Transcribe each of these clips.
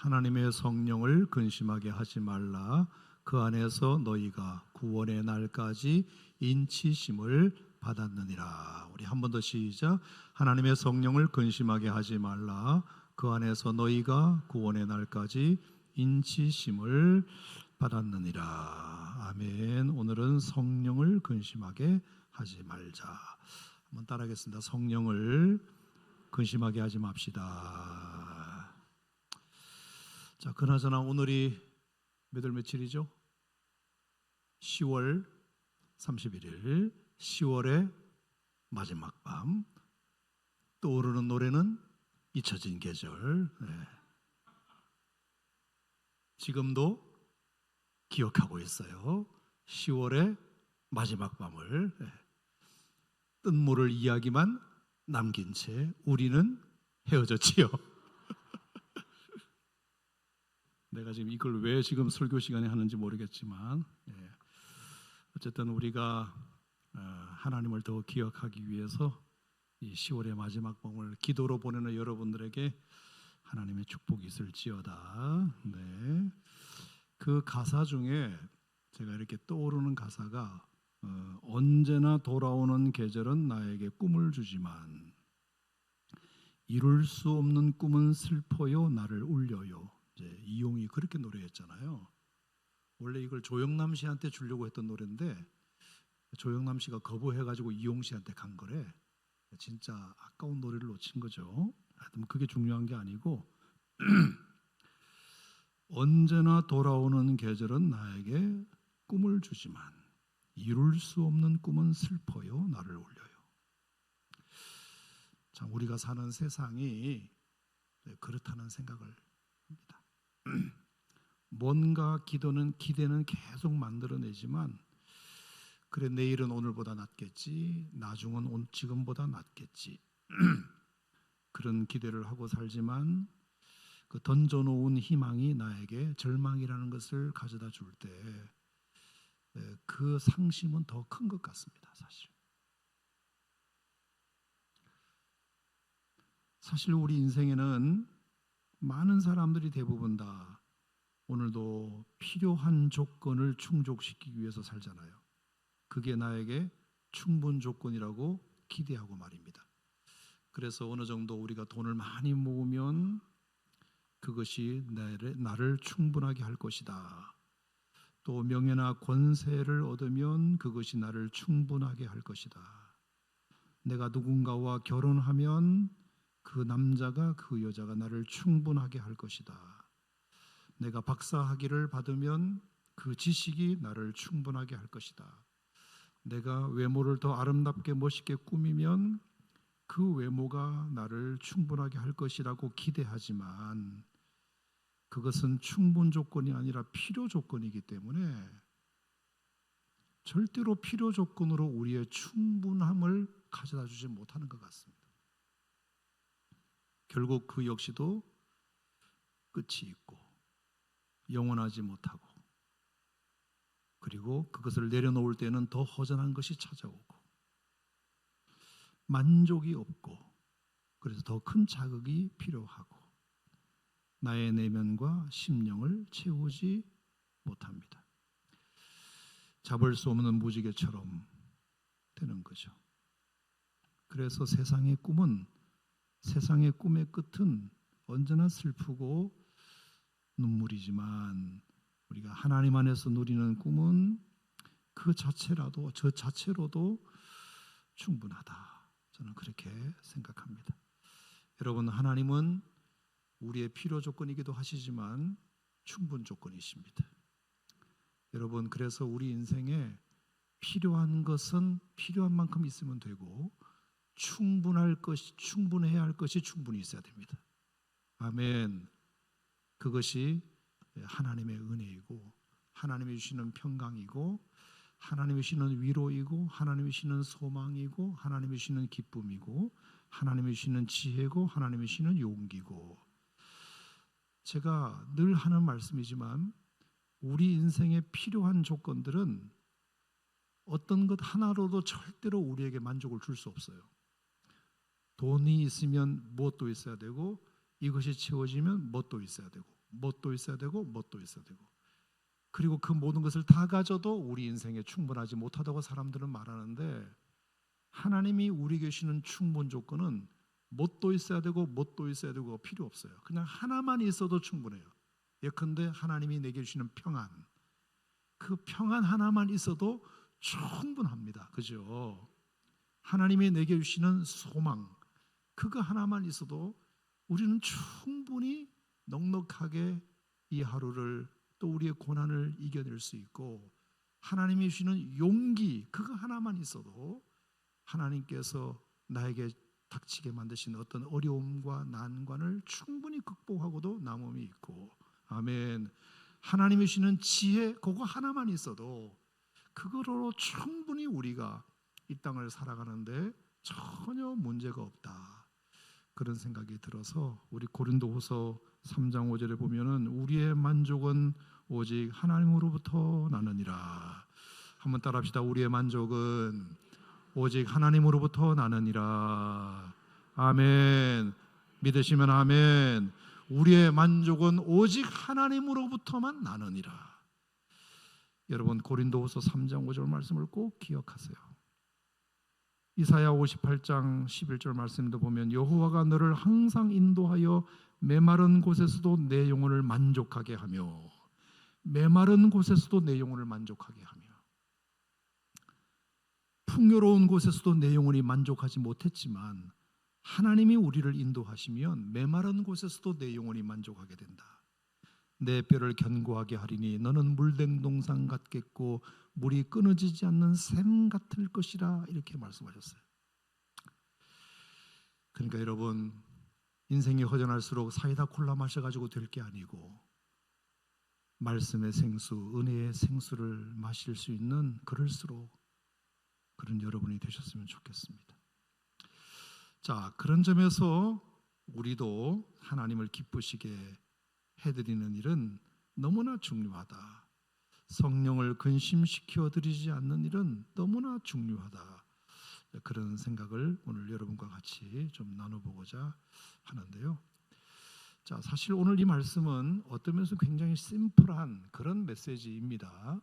하나님의 성령을 근심하게 하지 말라. 그 안에서 너희가 구원의 날까지 인치심을 받았느니라. 우리 한 번 더 시작. 하나님의 성령을 근심하게 하지 말라. 그 안에서 너희가 구원의 날까지 인치심을 받았느니라. 아멘. 오늘은 성령을 근심하게 하지 말자. 한번 따라하겠습니다. 성령을 근심하게 하지 맙시다. 자, 그나저나 오늘이 몇 월 며칠이죠? 10월 31일, 10월의 마지막 밤. 떠오르는 노래는 잊혀진 계절. 지금도 기억하고 있어요. 10월의 마지막 밤을. 뜬모를 이야기만 남긴 채 우리는 헤어졌지요. 내가 지금 이걸 왜 지금 설교 시간에 하는지 모르겠지만 어쨌든 우리가 하나님을 더 기억하기 위해서 이 10월의 마지막 밤을 기도로 보내는 여러분들에게 하나님의 축복이 있을지어다. 네. 그 가사 중에 제가 이렇게 떠오르는 가사가 언제나 돌아오는 계절은 나에게 꿈을 주지만 이룰 수 없는 꿈은 슬퍼요 나를 울려요. 이용이 그렇게 노래했잖아요. 원래 이걸 조영남 씨한테 주려고 했던 노래인데 조영남 씨가 거부해가지고 이용 씨한테 간 거래. 진짜 아까운 노래를 놓친 거죠. 하여튼 그게 중요한 게 아니고 언제나 돌아오는 계절은 나에게 꿈을 주지만 이룰 수 없는 꿈은 슬퍼요 나를 울려요. 참 우리가 사는 세상이 그렇다는 생각을 합니다. 뭔가 기대는 계속 만들어내지만 그래 내일은 오늘보다 낫겠지, 나중은 지금보다 낫겠지 그런 기대를 하고 살지만 그 던져놓은 희망이 나에게 절망이라는 것을 가져다 줄 때 그 상심은 더 큰 것 같습니다. 사실 우리 인생에는 많은 사람들이 대부분 다 오늘도 필요한 조건을 충족시키기 위해서 살잖아요. 그게 나에게 충분 조건이라고 기대하고 말입니다. 그래서 어느 정도 우리가 돈을 많이 모으면 그것이 나를 충분하게 할 것이다. 또 명예나 권세를 얻으면 그것이 나를 충분하게 할 것이다. 내가 누군가와 결혼하면 그 남자가 그 여자가 나를 충분하게 할 것이다. 내가 박사학위를 받으면 그 지식이 나를 충분하게 할 것이다. 내가 외모를 더 아름답게 멋있게 꾸미면 그 외모가 나를 충분하게 할 것이라고 기대하지만 그것은 충분 조건이 아니라 필요 조건이기 때문에 절대로 필요 조건으로 우리의 충분함을 가져다 주지 못하는 것 같습니다. 결국 그 역시도 끝이 있고 영원하지 못하고 그리고 그것을 내려놓을 때는 더 허전한 것이 찾아오고 만족이 없고 그래서 더 큰 자극이 필요하고 나의 내면과 심령을 채우지 못합니다. 잡을 수 없는 무지개처럼 되는 거죠. 그래서 세상의 꿈의 끝은 언제나 슬프고 눈물이지만 우리가 하나님 안에서 누리는 꿈은 저 자체로도 충분하다. 저는 그렇게 생각합니다. 여러분, 하나님은 우리의 필요 조건이기도 하시지만 충분 조건이십니다. 여러분, 그래서 우리 인생에 필요한 것은 필요한 만큼 있으면 되고 충분해야 할 것이 충분히 있어야 됩니다. 아멘. 그것이 하나님의 은혜이고 하나님이 주시는 평강이고 하나님이 주시는 위로이고 하나님이 주시는 소망이고 하나님이 주시는 기쁨이고 하나님이 주시는 지혜고 하나님이 주시는 용기고 제가 늘 하는 말씀이지만 우리 인생에 필요한 조건들은 어떤 것 하나로도 절대로 우리에게 만족을 줄 수 없어요. 돈이 있으면 무엇도 있어야 되고 이것이 채워지면 무엇도 있어야 되고 뭣도 있어야 되고 뭣도 있어야 되고, 그리고 그 모든 것을 다 가져도 우리 인생에 충분하지 못하다고 사람들은 말하는데, 하나님이 우리에게 주시는 충분 조건은 뭣도 있어야 되고 뭣도 있어야 되고 필요 없어요. 그냥 하나만 있어도 충분해요. 예컨대 하나님이 내게 주시는 평안, 그 평안 하나만 있어도 충분합니다. 그죠? 하나님이 내게 주시는 소망, 그거 하나만 있어도 우리는 충분히 넉넉하게 이 하루를, 또 우리의 고난을 이겨낼 수 있고, 하나님이 주시는 용기, 그거 하나만 있어도 하나님께서 나에게 닥치게 만드신 어떤 어려움과 난관을 충분히 극복하고도 남음이 있고, 아멘. 하나님이 주시는 지혜, 그거 하나만 있어도 그거로 충분히 우리가 이 땅을 살아가는데 전혀 문제가 없다, 그런 생각이 들어서 우리 고린도후서 3장 5절에 보면은 우리의 만족은 오직 하나님으로부터 나느니라. 한번 따라합시다. 우리의 만족은 오직 하나님으로부터 나느니라. 아멘. 믿으시면 아멘. 우리의 만족은 오직 하나님으로부터만 나느니라. 여러분, 고린도후서 3장 5절 말씀을 꼭 기억하세요. 이사야 58장 11절 말씀도 보면 여호와가 너를 항상 인도하여 메마른 곳에서도 내 영혼을 만족하게 하며, 메마른 곳에서도 내 영혼을 만족하게 하며, 풍요로운 곳에서도 내 영혼이 만족하지 못했지만 하나님이 우리를 인도하시면 메마른 곳에서도 내 영혼이 만족하게 된다. 내 뼈를 견고하게 하리니 너는 물된 동산 같겠고 물이 끊어지지 않는 샘 같을 것이라, 이렇게 말씀하셨어요. 그러니까 여러분, 인생이 허전할수록 사이다 콜라 마셔가지고 될 게 아니고 말씀의 생수, 은혜의 생수를 마실 수 있는, 그럴수록 그런 여러분이 되셨으면 좋겠습니다. 자, 그런 점에서 우리도 하나님을 기쁘시게 해드리는 일은 너무나 중요하다. 성령을 근심시켜 드리지 않는 일은 너무나 중요하다. 그런 생각을 오늘 여러분과 같이 좀 나눠보고자 하는데요. 자, 사실 오늘 이 말씀은 어떤 면에서 굉장히 심플한 그런 메시지입니다.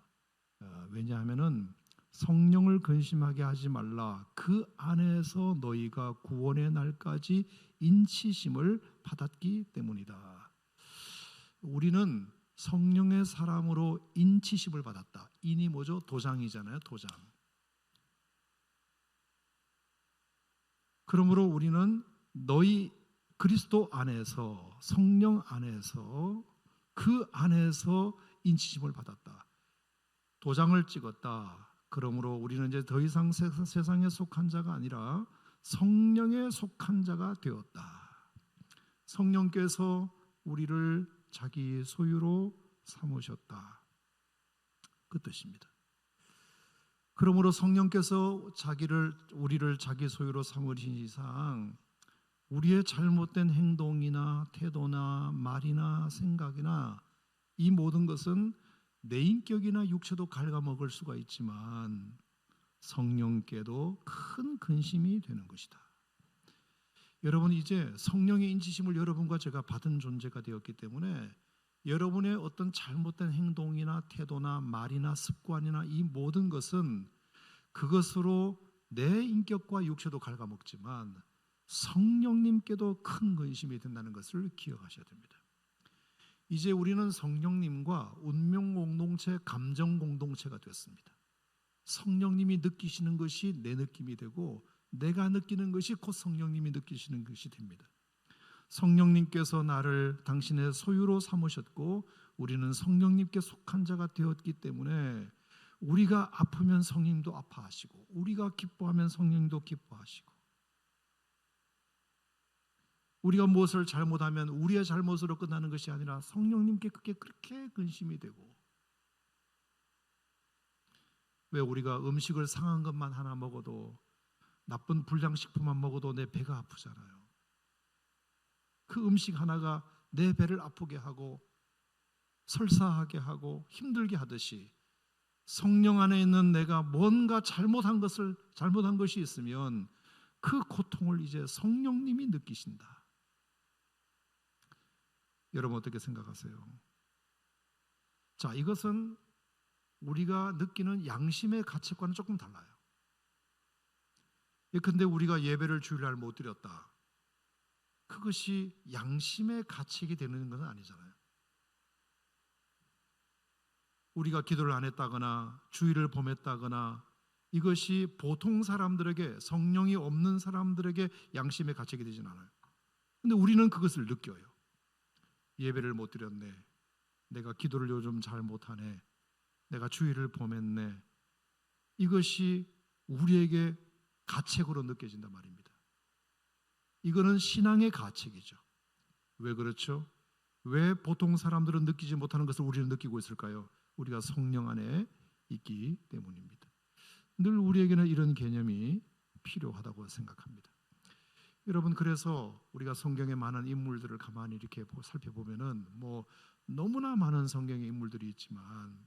왜냐하면은 성령을 근심하게 하지 말라, 그 안에서 너희가 구원의 날까지 인치심을 받았기 때문이다. 우리는 성령의 사람으로 인치심을 받았다. 인이 뭐죠? 도장이잖아요. 도장. 그러므로 우리는 너희 그리스도 안에서, 성령 안에서, 그 안에서 인치심을 받았다. 도장을 찍었다. 그러므로 우리는 이제 더 이상 세상에 속한 자가 아니라 성령에 속한 자가 되었다. 성령께서 우리를 자기 소유로 삼으셨다, 그 뜻입니다. 그러므로 성령께서 우리를 자기 소유로 삼으신 이상 우리의 잘못된 행동이나 태도나 말이나 생각이나 이 모든 것은 내 인격이나 육체도 갉아먹을 수가 있지만 성령께도 큰 근심이 되는 것이다. 여러분, 이제 성령의 인치심을 여러분과 제가 받은 존재가 되었기 때문에 여러분의 어떤 잘못된 행동이나 태도나 말이나 습관이나 이 모든 것은 그것으로 내 인격과 육체도 갉아먹지만 성령님께도 큰 근심이 된다는 것을 기억하셔야 됩니다. 이제 우리는 성령님과 운명 공동체, 감정 공동체가 됐습니다. 성령님이 느끼시는 것이 내 느낌이 되고 내가 느끼는 것이 곧 성령님이 느끼시는 것이 됩니다. 성령님께서 나를 당신의 소유로 삼으셨고 우리는 성령님께 속한 자가 되었기 때문에 우리가 아프면 성령님도 아파하시고 우리가 기뻐하면 성령님도 기뻐하시고, 우리가 무엇을 잘못하면 우리의 잘못으로 끝나는 것이 아니라 성령님께 그게 그렇게 근심이 되고, 왜 우리가 음식을 상한 것만 하나 먹어도, 나쁜 불량식품만 먹어도 내 배가 아프잖아요. 그 음식 하나가 내 배를 아프게 하고 설사하게 하고 힘들게 하듯이 성령 안에 있는 내가 뭔가 잘못한 것이 있으면 그 고통을 이제 성령님이 느끼신다. 여러분 어떻게 생각하세요? 자, 이것은 우리가 느끼는 양심의 가치관은 조금 달라요. 근데 우리가 예배를 주일날 못 드렸다, 그것이 양심의 가책이 되는 것은 아니잖아요. 우리가 기도를 안 했다거나 주일을 범했다거나 이것이 보통 사람들에게, 성령이 없는 사람들에게 양심의 가책이 되진 않아요. 근데 우리는 그것을 느껴요. 예배를 못 드렸네, 내가 기도를 요즘 잘 못하네, 내가 주일을 범했네. 이것이 우리에게 가책으로 느껴진단 말입니다. 이거는 신앙의 가책이죠. 왜 그렇죠? 왜 보통 사람들은 느끼지 못하는 것을 우리는 느끼고 있을까요? 우리가 성령 안에 있기 때문입니다. 늘 우리에게는 이런 개념이 필요하다고 생각합니다. 여러분, 그래서 우리가 성경의 많은 인물들을 가만히 이렇게 살펴보면은 너무나 많은 성경의 인물들이 있지만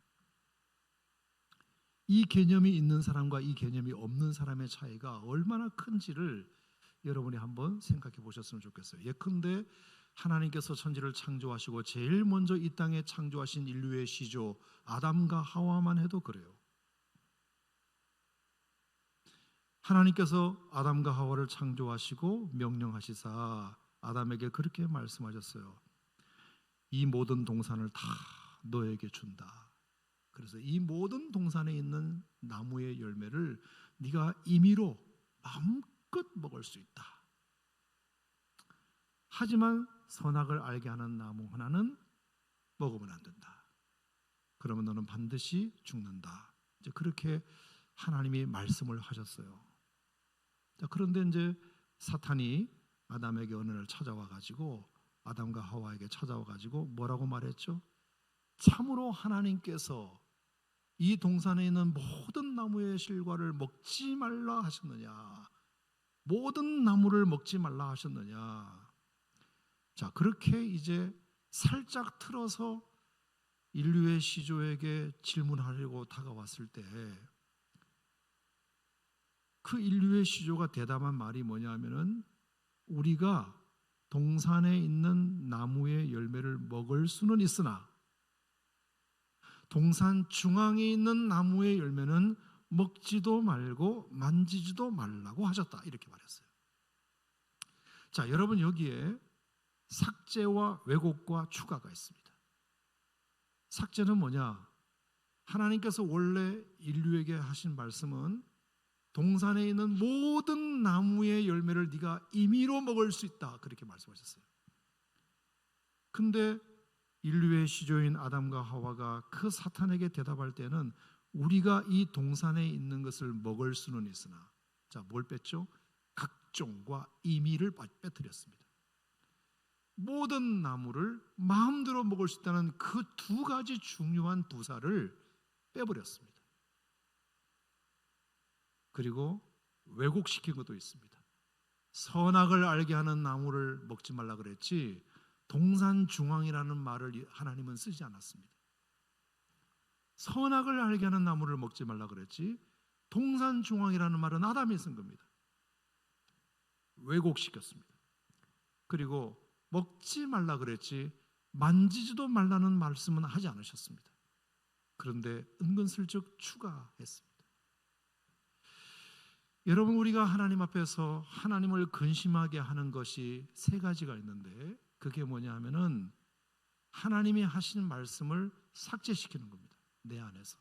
이 개념이 있는 사람과 이 개념이 없는 사람의 차이가 얼마나 큰지를 여러분이 한번 생각해 보셨으면 좋겠어요. 예컨대 하나님께서 천지를 창조하시고 제일 먼저 이 땅에 창조하신 인류의 시조 아담과 하와만 해도 그래요. 하나님께서 아담과 하와를 창조하시고 명령하시사 아담에게 그렇게 말씀하셨어요. 이 모든 동산을 다 너에게 준다. 그래서 이 모든 동산에 있는 나무의 열매를 네가 임의로 마음껏 먹을 수 있다. 하지만 선악을 알게 하는 나무 하나는 먹으면 안 된다. 그러면 너는 반드시 죽는다. 이제 그렇게 하나님이 말씀을 하셨어요. 자, 그런데 이제 사탄이 아담에게 어느 날 찾아와 가지고, 아담과 하와에게 찾아와 가지고 뭐라고 말했죠? 참으로 하나님께서 이 동산에 있는 모든 나무의 실과를 먹지 말라 하셨느냐? 모든 나무를 먹지 말라 하셨느냐? 자, 그렇게 이제 살짝 틀어서 인류의 시조에게 질문하려고 다가왔을 때 그 인류의 시조가 대답한 말이 뭐냐면은, 우리가 동산에 있는 나무의 열매를 먹을 수는 있으나 동산 중앙에 있는 나무의 열매는 먹지도 말고 만지지도 말라고 하셨다. 이렇게 말했어요. 자, 여러분, 여기에 삭제와 왜곡과 추가가 있습니다. 삭제는 뭐냐? 하나님께서 원래 인류에게 하신 말씀은 동산에 있는 모든 나무의 열매를 네가 임의로 먹을 수 있다, 그렇게 말씀하셨어요. 근데 인류의 시조인 아담과 하와가 그 사탄에게 대답할 때는 우리가 이 동산에 있는 것을 먹을 수는 있으나, 자, 뭘 뺐죠? 각종과 임의를 빼뜨렸습니다. 모든 나무를 마음대로 먹을 수 있다는 그 두 가지 중요한 부사를 빼버렸습니다. 그리고 왜곡시킨 것도 있습니다. 선악을 알게 하는 나무를 먹지 말라 그랬지 동산 중앙이라는 말을 하나님은 쓰지 않았습니다. 선악을 알게 하는 나무를 먹지 말라 그랬지 동산 중앙이라는 말은 아담이 쓴 겁니다. 왜곡시켰습니다. 그리고 먹지 말라 그랬지 만지지도 말라는 말씀은 하지 않으셨습니다. 그런데 은근슬쩍 추가했습니다. 여러분, 우리가 하나님 앞에서 하나님을 근심하게 하는 것이 세 가지가 있는데, 그게 뭐냐 하면은 하나님이 하신 말씀을 삭제시키는 겁니다. 내 안에서.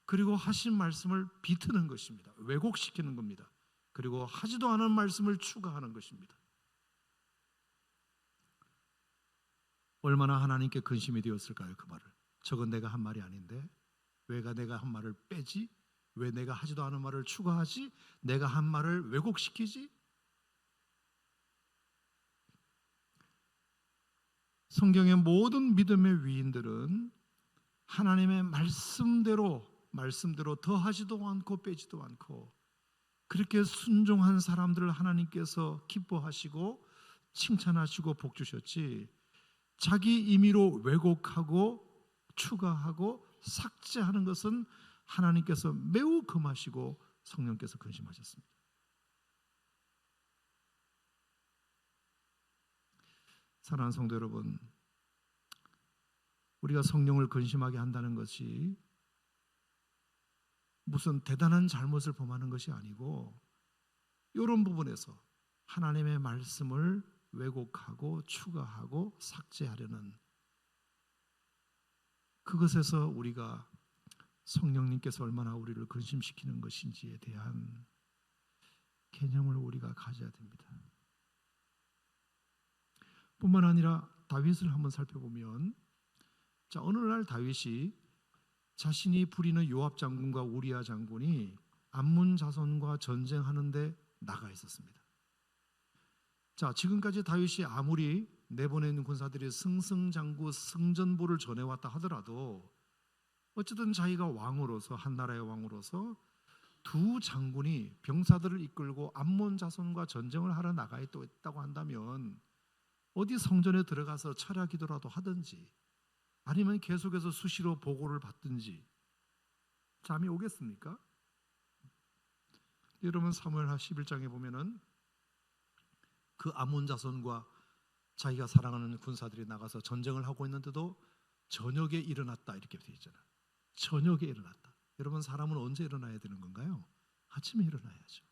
그리고 하신 말씀을 비트는 것입니다. 왜곡시키는 겁니다. 그리고 하지도 않은 말씀을 추가하는 것입니다. 얼마나 하나님께 근심이 되었을까요? 그 말을. 저건 내가 한 말이 아닌데 왜 내가 한 말을 빼지? 왜 내가 하지도 않은 말을 추가하지? 내가 한 말을 왜곡시키지? 성경의 모든 믿음의 위인들은 하나님의 말씀대로 더하지도 않고 빼지도 않고 그렇게 순종한 사람들을 하나님께서 기뻐하시고 칭찬하시고 복 주셨지, 자기 임의로 왜곡하고 추가하고 삭제하는 것은 하나님께서 매우 금하시고 성령께서 근심하셨습니다. 사랑하는 성도 여러분, 우리가 성령을 근심하게 한다는 것이 무슨 대단한 잘못을 범하는 것이 아니고 이런 부분에서 하나님의 말씀을 왜곡하고 추가하고 삭제하려는 그것에서 우리가 성령님께서 얼마나 우리를 근심시키는 것인지에 대한 개념을 우리가 가져야 됩니다. 뿐만 아니라 다윗을 한번 살펴보면, 자, 어느 날 다윗이 자신이 부리는 요압 장군과 우리야 장군이 암몬 자손과 전쟁하는데 나가 있었습니다. 자, 지금까지 다윗이 아무리 내보내는 군사들이 승승장구 승전보를 전해왔다 하더라도 어쨌든 자기가 왕으로서, 한 나라의 왕으로서 두 장군이 병사들을 이끌고 암몬 자손과 전쟁을 하러 나가 있다고 한다면 어디 성전에 들어가서 철야 기도라도 하든지 아니면 계속해서 수시로 보고를 받든지 잠이 오겠습니까? 여러분 사무엘하 11장에 보면은 그 암몬 자손과 자기가 사랑하는 군사들이 나가서 전쟁을 하고 있는데도 저녁에 일어났다 이렇게 되어 있잖아요. 저녁에 일어났다. 여러분 사람은 언제 일어나야 되는 건가요? 아침에 일어나야죠.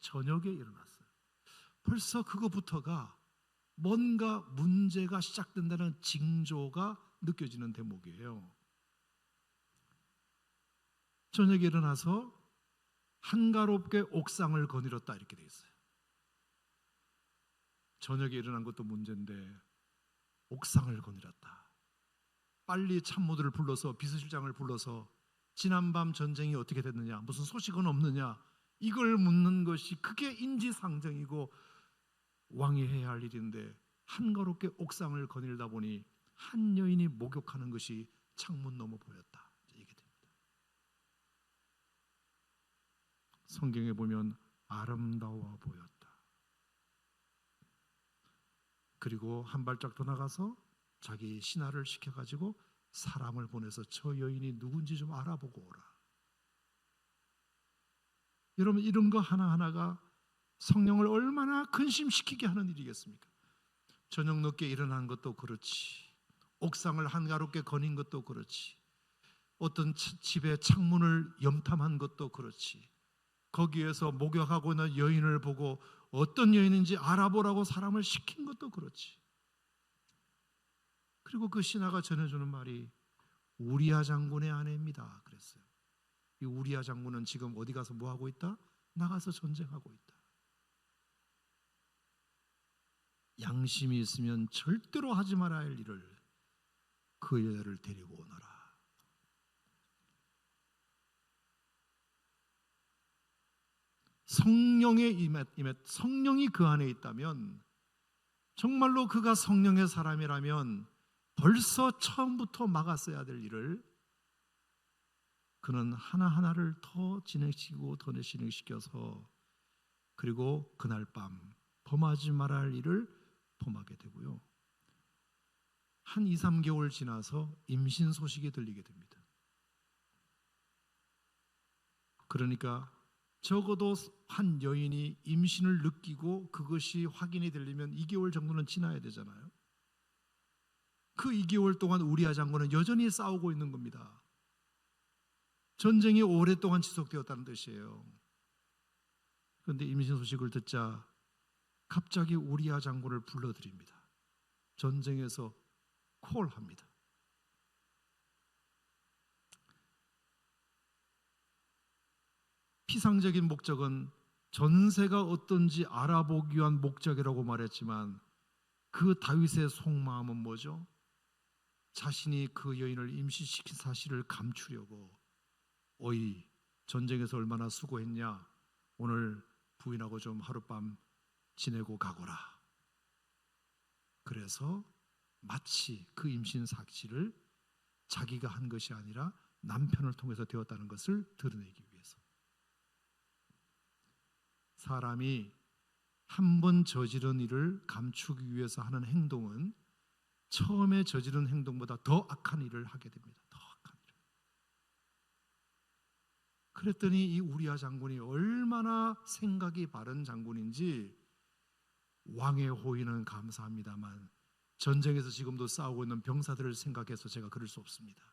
저녁에 일어났어요. 벌써 그거부터가 뭔가 문제가 시작된다는 징조가 느껴지는 대목이에요. 저녁에 일어나서 한가롭게 옥상을 거닐었다 이렇게 돼 있어요. 저녁에 일어난 것도 문제인데 옥상을 거닐었다. 빨리 참모들을 불러서 비서실장을 불러서 지난밤 전쟁이 어떻게 됐느냐, 무슨 소식은 없느냐, 이걸 묻는 것이 그게 인지상정이고 왕이 해야 할 일인데 한가롭게 옥상을 거닐다 보니 한 여인이 목욕하는 것이 창문 너머 보였다. 이게 됩니다. 성경에 보면 아름다워 보였다. 그리고 한 발짝 더 나가서 자기 신하를 시켜가지고 사람을 보내서 저 여인이 누군지 좀 알아보고 오라. 여러분 이런 거 하나하나가 성령을 얼마나 근심시키게 하는 일이겠습니까? 저녁 늦게 일어난 것도 그렇지, 옥상을 한가롭게 거닌 것도 그렇지, 어떤 집의 창문을 염탐한 것도 그렇지, 거기에서 목욕하고 있는 여인을 보고 어떤 여인인지 알아보라고 사람을 시킨 것도 그렇지. 그리고 그 신하가 전해주는 말이 우리야 장군의 아내입니다 그랬어요. 이 우리야 장군은 지금 어디 가서 뭐 하고 있다? 나가서 전쟁하고 있다. 양심이 있으면 절대로 하지 말아야 할 일을 그 여자를 데리고 오너라. 성령의 성령이 그 안에 있다면, 정말로 그가 성령의 사람이라면 벌써 처음부터 막았어야 될 일을 그는 하나하나를 더 진행시키고 더 진행시켜서 그리고 그날 밤 범하지 말아야 할 일을 범하게 되고요. 한 2, 3개월 지나서 임신 소식이 들리게 됩니다. 그러니까 적어도 한 여인이 임신을 느끼고 그것이 확인이 되려면 2개월 정도는 지나야 되잖아요. 그 2개월 동안 우리야 장군은 여전히 싸우고 있는 겁니다. 전쟁이 오랫동안 지속되었다는 뜻이에요. 그런데 임신 소식을 듣자 갑자기 우리야 장군을 불러들입니다. 전쟁에서 콜합니다. 피상적인 목적은 전세가 어떤지 알아보기 위한 목적이라고 말했지만 그 다윗의 속마음은 뭐죠? 자신이 그 여인을 임신시킨 사실을 감추려고, 어이 전쟁에서 얼마나 수고했냐, 오늘 부인하고 좀 하룻밤 지내고 가거라. 그래서 마치 그 임신 사실을 자기가 한 것이 아니라 남편을 통해서 되었다는 것을 드러내기 위해서. 사람이 한 번 저지른 일을 감추기 위해서 하는 행동은 처음에 저지른 행동보다 더 악한 일을 하게 됩니다. 더 악한 일을. 그랬더니 이 우리야 장군이 얼마나 생각이 바른 장군인지, 왕의 호의는 감사합니다만 전쟁에서 지금도 싸우고 있는 병사들을 생각해서 제가 그럴 수 없습니다.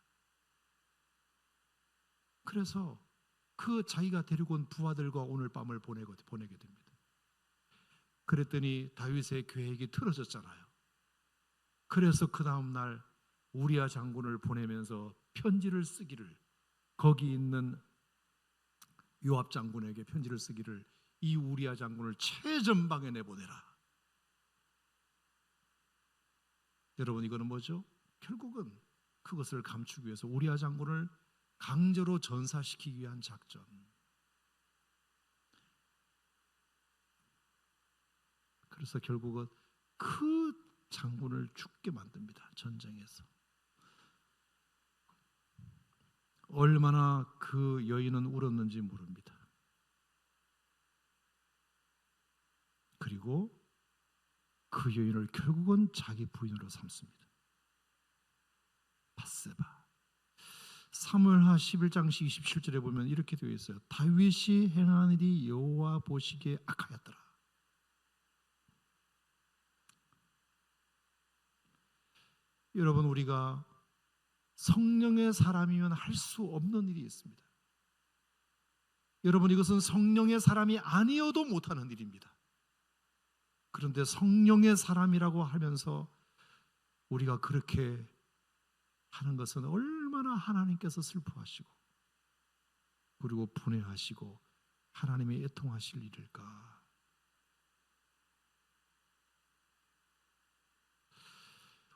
그래서 그 자기가 데리고 온 부하들과 오늘 밤을 보내게 됩니다. 그랬더니 다윗의 계획이 틀어졌잖아요. 그래서 그 다음날 우리야 장군을 보내면서 편지를 쓰기를, 거기 있는 요압 장군에게 편지를 쓰기를, 이 우리야 장군을 최전방에 내보내라. 여러분, 이거는 뭐죠? 결국은 그것을 감추기 위해서 우리야 장군을 강제로 전사시키기 위한 작전. 그래서 결국은 그 장군을 죽게 만듭니다. 전쟁에서. 얼마나 그 여인은 울었는지 모릅니다. 그리고 그 여인을 결국은 자기 부인으로 삼습니다. 밧세바. 사무엘하 11장 27절에 보면 이렇게 되어 있어요. 다윗이 행한 일이 여호와 보시기에 악하였더라. 여러분, 우리가 성령의 사람이면 할 수 없는 일이 있습니다. 여러분, 이것은 성령의 사람이 아니어도 못하는 일입니다. 그런데 성령의 사람이라고 하면서 우리가 그렇게 하는 것은 얼마나 하나님께서 슬퍼하시고 그리고 분해하시고 하나님이 애통하실 일일까.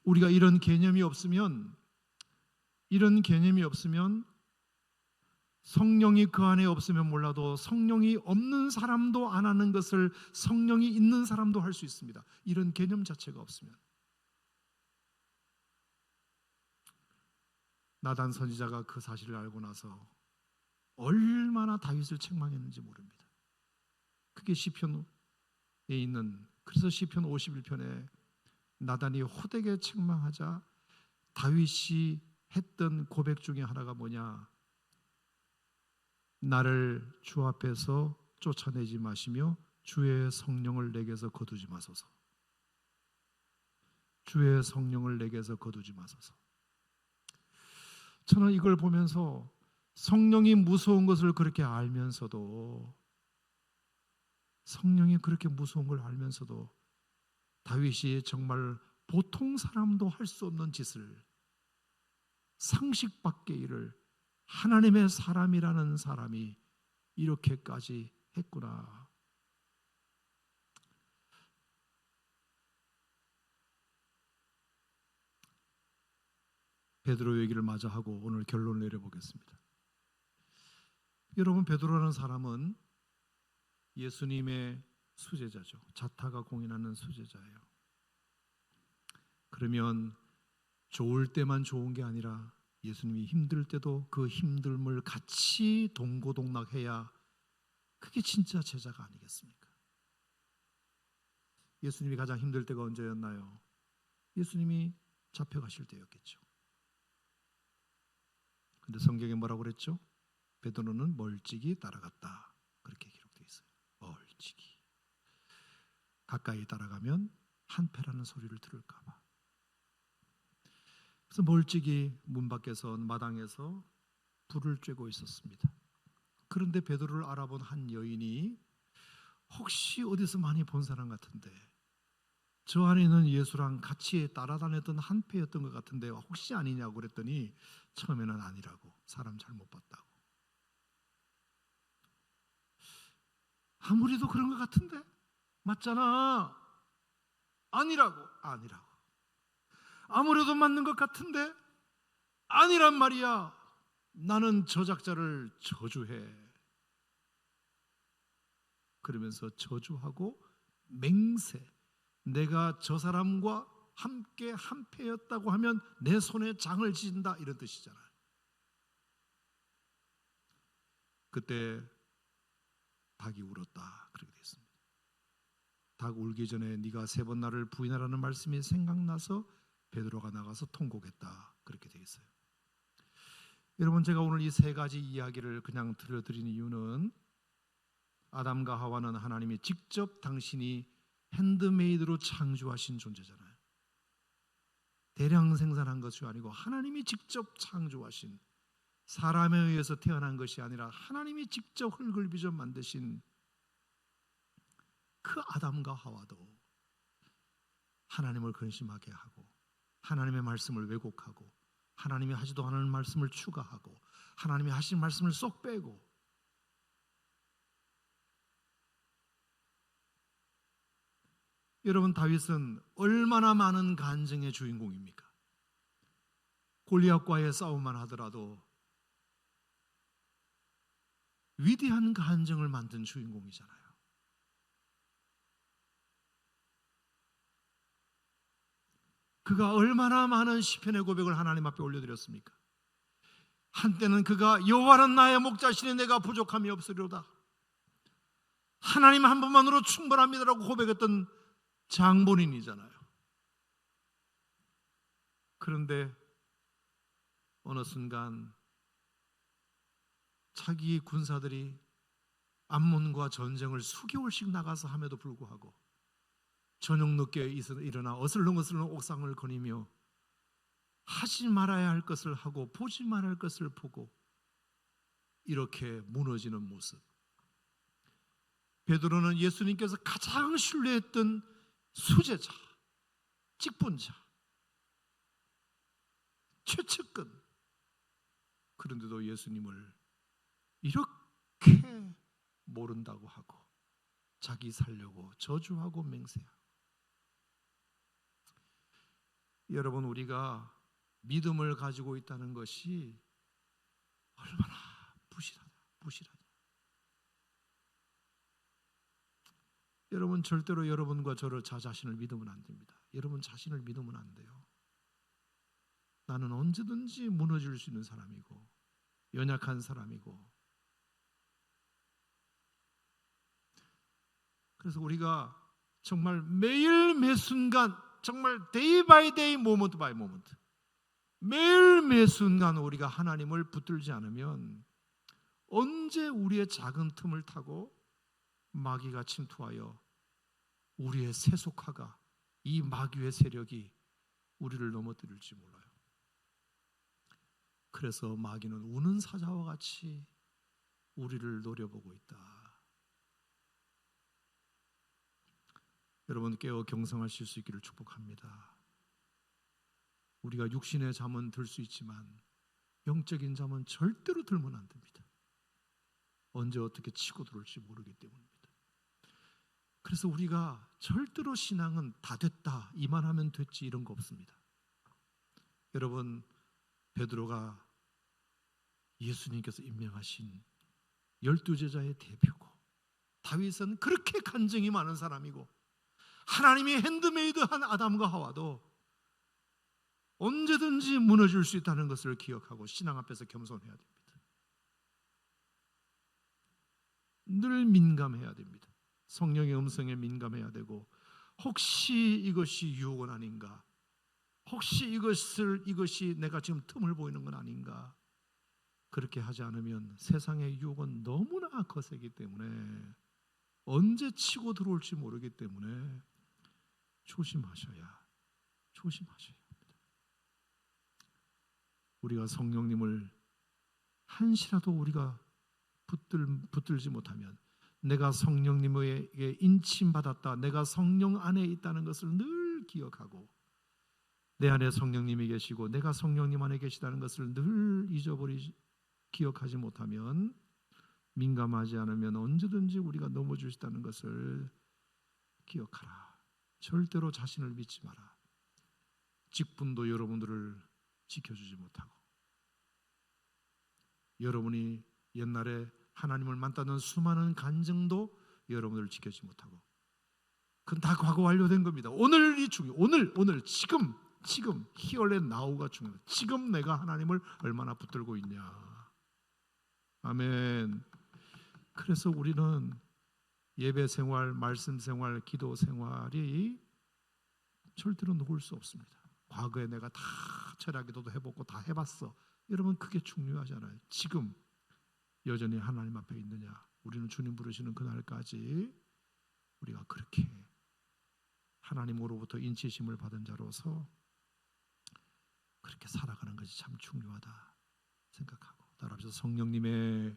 우리가 이런 개념이 없으면 성령이 그 안에 없으면 몰라도 성령이 없는 사람도 안 하는 것을 성령이 있는 사람도 할 수 있습니다. 이런 개념 자체가 없으면. 나단 선지자가 그 사실을 알고 나서 얼마나 다윗을 책망했는지 모릅니다. 그게 시편에 있는, 그래서 시편 51편에 나단이 호되게 책망하자 다윗이 했던 고백 중에 하나가 뭐냐? 나를 주 앞에서 쫓아내지 마시며 주의 성령을 내게서 거두지 마소서. 주의 성령을 내게서 거두지 마소서. 저는 이걸 보면서 성령이 무서운 것을 그렇게 알면서도, 성령이 그렇게 무서운 걸 알면서도 다윗이 정말 보통 사람도 할 수 없는 짓을, 상식 밖의 일을 하나님의 사람이라는 사람이 이렇게까지 했구나. 베드로 얘기를 마저 하고 오늘 결론을 내려보겠습니다. 여러분, 베드로라는 사람은 예수님의 수제자죠. 자타가 공인하는 수제자예요. 그러면 좋을 때만 좋은 게 아니라 예수님이 힘들 때도 그 힘듦을 같이 동고동락해야 그게 진짜 제자가 아니겠습니까? 예수님이 가장 힘들 때가 언제였나요? 예수님이 잡혀가실 때였겠죠. 근데 성경에 뭐라고 그랬죠? 베드로는 멀찍이 따라갔다. 그렇게 기록되어 있어요. 멀찍이. 가까이 따라가면 한패라는 소리를 들을까 봐. 그래서 멀찍이 문 밖에서, 마당에서 불을 쬐고 있었습니다. 그런데 베드로를 알아본 한 여인이 혹시 어디서 많이 본 사람 같은데, 저 안에 있는 예수랑 같이 따라다녔던 한패였던 것 같은데 혹시 아니냐고 그랬더니 처음에는 아니라고, 사람 잘못 봤다고. 아무래도 그런 것 같은데 맞잖아. 아니라고. 아무래도 맞는 것 같은데 아니란 말이야. 나는 저작자를 저주해. 그러면서 저주하고 맹세, 내가 저 사람과 함께 한패였다고 하면 내 손에 장을 지진다, 이런 뜻이잖아요. 그때 닭이 울었다, 그렇게 되어 있습니다. 닭 울기 전에 네가 3번 나를 부인하라는 말씀이 생각나서 베드로가 나가서 통곡했다, 그렇게 되어 있어요. 여러분, 제가 오늘 이 3가지 이야기를 그냥 들려드린 이유는 아담과 하와는 하나님이 직접 당신이 핸드메이드로 창조하신 존재잖아요. 대량 생산한 것이 아니고 하나님이 직접 창조하신, 사람에 의해서 태어난 것이 아니라 하나님이 직접 흙을 빚어 만드신 그 아담과 하와도 하나님을 근심하게 하고, 하나님의 말씀을 왜곡하고, 하나님이 하지도 않은 말씀을 추가하고, 하나님이 하신 말씀을 쏙 빼고, 여러분, 다윗은 얼마나 많은 간증의 주인공입니까? 골리앗과의 싸움만 하더라도 위대한 간증을 만든 주인공이잖아요. 그가 얼마나 많은 시편의 고백을 하나님 앞에 올려드렸습니까? 한때는 그가 여호와는 나의 목자시니 내가 부족함이 없으리로다, 하나님 한 분만으로 충분합니다라고 고백했던 장본인이잖아요. 그런데 어느 순간 자기 군사들이 암몬과 전쟁을 수개월씩 나가서 함에도 불구하고 저녁 늦게 일어나 어슬렁어슬렁 옥상을 거니며 하지 말아야 할 것을 하고 보지 말아야 할 것을 보고 이렇게 무너지는 모습. 베드로는 예수님께서 가장 신뢰했던 수제자, 직분자, 최측근, 그런데도 예수님을 이렇게 모른다고 하고 자기 살려고 저주하고 맹세하고. 여러분, 우리가 믿음을 가지고 있다는 것이 얼마나 부실하다. 여러분, 절대로 여러분과 저를 자신을 믿으면 안 됩니다. 여러분 자신을 믿으면 안 돼요. 나는 언제든지 무너질 수 있는 사람이고 연약한 사람이고. 그래서 우리가 정말 매일 매순간, 정말 데이 바이 데이, 모먼트 바이 모먼트, 매일 매순간 우리가 하나님을 붙들지 않으면 언제 우리의 작은 틈을 타고 마귀가 침투하여 우리의 세속화가, 이 마귀의 세력이 우리를 넘어뜨릴지 몰라요. 그래서 마귀는 우는 사자와 같이 우리를 노려보고 있다. 여러분, 깨어 경성하실 수 있기를 축복합니다. 우리가 육신의 잠은 들 수 있지만 영적인 잠은 절대로 들면 안 됩니다. 언제 어떻게 치고 들어올지 모르기 때문입니다. 그래서 우리가 절대로 신앙은 다 됐다, 이만하면 됐지, 이런 거 없습니다. 여러분, 베드로가 예수님께서 임명하신 12제자의 대표고, 다윗은 그렇게 간증이 많은 사람이고, 하나님이 핸드메이드한 아담과 하와도 언제든지 무너질 수 있다는 것을 기억하고 신앙 앞에서 겸손해야 됩니다. 늘 민감해야 됩니다. 성령의 음성에 민감해야 되고, 혹시 이것이 유혹은 아닌가, 혹시 이것이 내가 지금 틈을 보이는 건 아닌가. 그렇게 하지 않으면 세상의 유혹은 너무나 거세기 때문에, 언제 치고 들어올지 모르기 때문에 조심하셔야 합니다. 우리가 성령님을 한시라도 우리가 붙들지 못하면, 내가 성령님에게 인침받았다, 내가 성령 안에 있다는 것을 늘 기억하고, 내 안에 성령님이 계시고 내가 성령님 안에 계시다는 것을 늘 기억하지 못하면, 민감하지 않으면 언제든지 우리가 넘어질 수 있다는 것을 기억하라. 절대로 자신을 믿지 마라. 직분도 여러분들을 지켜주지 못하고, 여러분이 옛날에 하나님을 만났던 수많은 간증도 여러분을 지켜주지 못하고, 그건 다 과거 완료된 겁니다. 오늘이 중요해요. 오늘 지금 here and now가 중요해요. 지금 내가 하나님을 얼마나 붙들고 있냐. 아멘. 그래서 우리는 예배 생활, 말씀 생활, 기도 생활이 절대로 놓을 수 없습니다. 과거에 내가 다 철학기도도 해보고 다 해봤어, 여러분, 그게 중요하잖아요. 지금 여전히 하나님 앞에 있느냐. 우리는 주님 부르시는 그날까지 우리가 그렇게 하나님으로부터 인치심을 받은 자로서 그렇게 살아가는 것이 참 중요하다 생각하고, 따라서 성령님의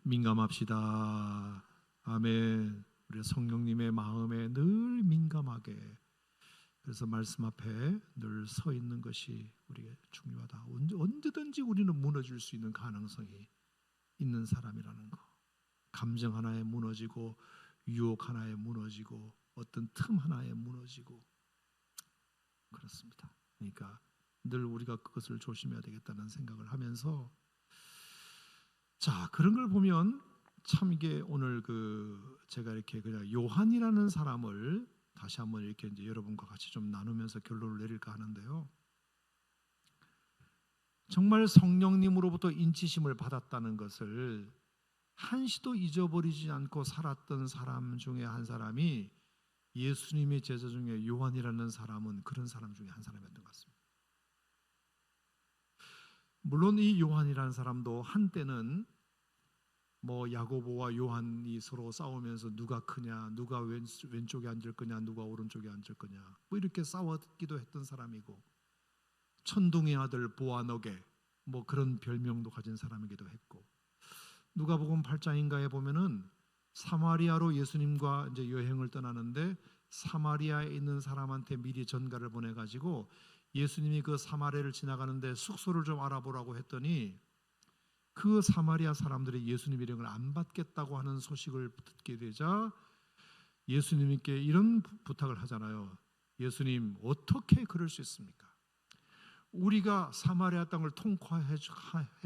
민감합시다. 아멘. 우리 성령님의 마음에 늘 민감하게, 그래서 말씀 앞에 늘 서 있는 것이 우리에게 중요하다. 언제든지 우리는 무너질 수 있는 가능성이 있는 사람이라는 거. 감정 하나에 무너지고, 유혹 하나에 무너지고, 어떤 틈 하나에 무너지고, 그렇습니다. 그러니까 늘 우리가 그것을 조심해야 되겠다는 생각을 하면서, 자, 그런 걸 보면 참 이게 오늘 제가 이렇게 그냥 요한이라는 사람을 다시 한번 이렇게 이제 여러분과 같이 좀 나누면서 결론을 내릴까 하는데요. 정말 성령님으로부터 인치심을 받았다는 것을 한시도 잊어버리지 않고 살았던 사람 중에 한 사람이 예수님의 제자 중에 요한이라는 사람은 그런 사람 중에 한 사람이었던 것 같습니다. 물론 이 요한이라는 사람도 한때는 뭐 야고보와 요한이 서로 싸우면서 누가 크냐, 누가 왼쪽에 앉을 거냐, 누가 오른쪽에 앉을 거냐, 뭐 이렇게 싸웠기도 했던 사람이고, 천둥의 아들 보아너게 뭐 그런 별명도 가진 사람이기도 했고, 누가복음 8장인가에 보면은 사마리아로 예수님과 이제 여행을 떠나는데 사마리아에 있는 사람한테 미리 전가를 보내 가지고 예수님이 그 사마리아를 지나가는데 숙소를 좀 알아보라고 했더니 그 사마리아 사람들이 예수님 이름을 안 받겠다고 하는 소식을 듣게 되자 예수님께 이런 부탁을 하잖아요. 예수님, 어떻게 그럴 수 있습니까? 우리가 사마리아 땅을 통과해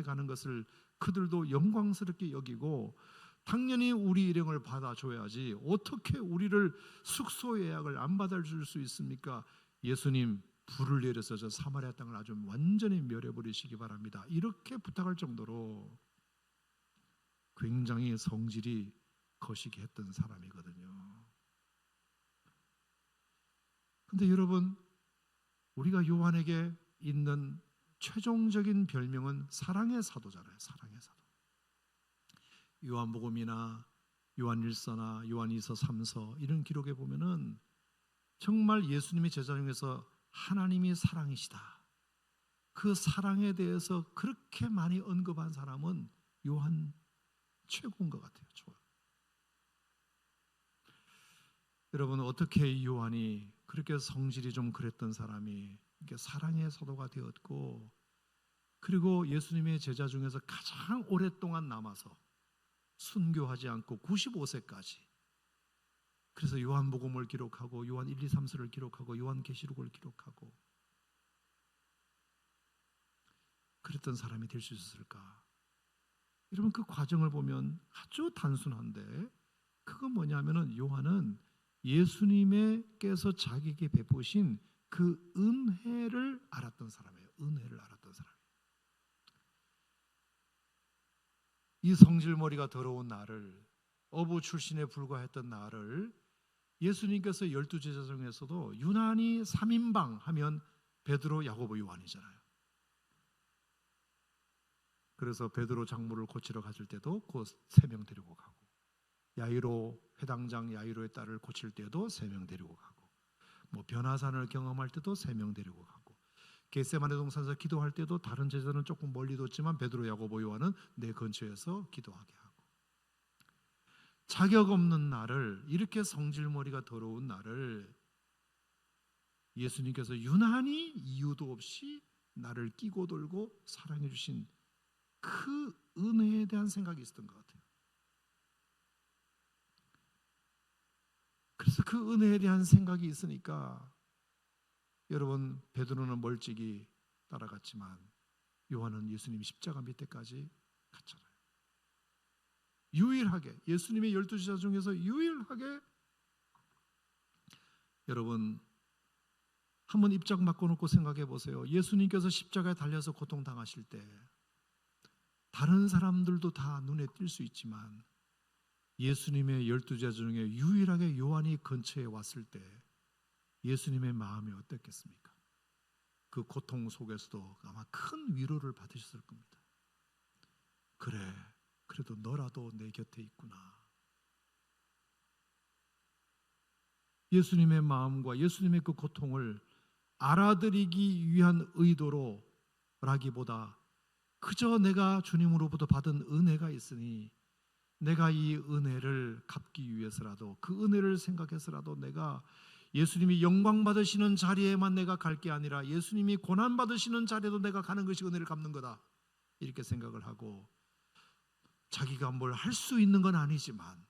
가는 것을 그들도 영광스럽게 여기고 당연히 우리 일행을 받아줘야지 어떻게 우리를 숙소 예약을 안 받아줄 수 있습니까? 예수님, 불을 내려서 저 사마리아 땅을 아주 완전히 멸해버리시기 바랍니다. 이렇게 부탁할 정도로 굉장히 성질이 거시기 했던 사람이거든요. 근데 여러분, 우리가 요한에게 있는 최종적인 별명은 사랑의 사도잖아요. 사랑의 사도. 요한복음이나 요한일서나 요한이서 3서 이런 기록에 보면은 정말 예수님의 제자 중에서 하나님이 사랑이시다, 그 사랑에 대해서 그렇게 많이 언급한 사람은 요한 최고인 것 같아요. 좋아요. 여러분, 어떻게 이 요한이 그렇게 성질이 좀 그랬던 사람이 이렇게 사랑의 사도가 되었고, 그리고 예수님의 제자 중에서 가장 오랫동안 남아서 순교하지 않고 95세까지, 그래서 요한복음을 기록하고 요한 1, 2, 3서를 기록하고 요한계시록을 기록하고 그랬던 사람이 될 수 있었을까? 여러분, 그 과정을 보면 아주 단순한데 그건 뭐냐면은 요한은 예수님께서 자기에게 베푸신 그 은혜를 알았던 사람이에요. 은혜를 알았던 사람이에요. 이 성질머리가 더러운 나를, 어부 출신에 불과했던 나를 예수님께서 12제자 중에서도 유난히 3인방 하면 베드로, 야고보, 요한이잖아요. 그래서 베드로 장모를 고치러 갔을 때도 그 3명 데리고 가고, 야이로 회당장 야이로의 딸을 고칠 때도 3명 데리고 가고, 뭐 변화산을 경험할 때도 3명 데리고 가고, 겟세마네 동산에서 기도할 때도 다른 제자는 조금 멀리 뒀지만 베드로, 야고보, 요한은 내 근처에서 기도하게 하고, 자격 없는 나를, 이렇게 성질머리가 더러운 나를 예수님께서 유난히 이유도 없이 나를 끼고 돌고 사랑해 주신 그 은혜에 대한 생각이 있었던 것 같아요. 그래서 그 은혜에 대한 생각이 있으니까 여러분, 베드로는 멀찍이 따라갔지만 요한은 예수님 십자가 밑에까지 갔잖아요. 유일하게, 예수님의 12제자 중에서 유일하게, 여러분 한번 입장 바꿔놓고 생각해 보세요. 예수님께서 십자가에 달려서 고통당하실 때 다른 사람들도 다 눈에 띌 수 있지만 예수님의 12제자 중에 유일하게 요한이 근처에 왔을 때 예수님의 마음이 어땠겠습니까? 그 고통 속에서도 아마 큰 위로를 받으셨을 겁니다. 그래, 그래도 너라도 내 곁에 있구나. 예수님의 마음과 예수님의 그 고통을 알아들이기 위한 의도로 라기보다 그저 내가 주님으로부터 받은 은혜가 있으니 내가 이 은혜를 갚기 위해서라도, 그 은혜를 생각해서라도 내가 예수님이 영광 받으시는 자리에만 내가 갈 게 아니라 예수님이 고난 받으시는 자리에도 내가 가는 것이 은혜를 갚는 거다, 이렇게 생각을 하고, 자기가 뭘 할 수 있는 건 아니지만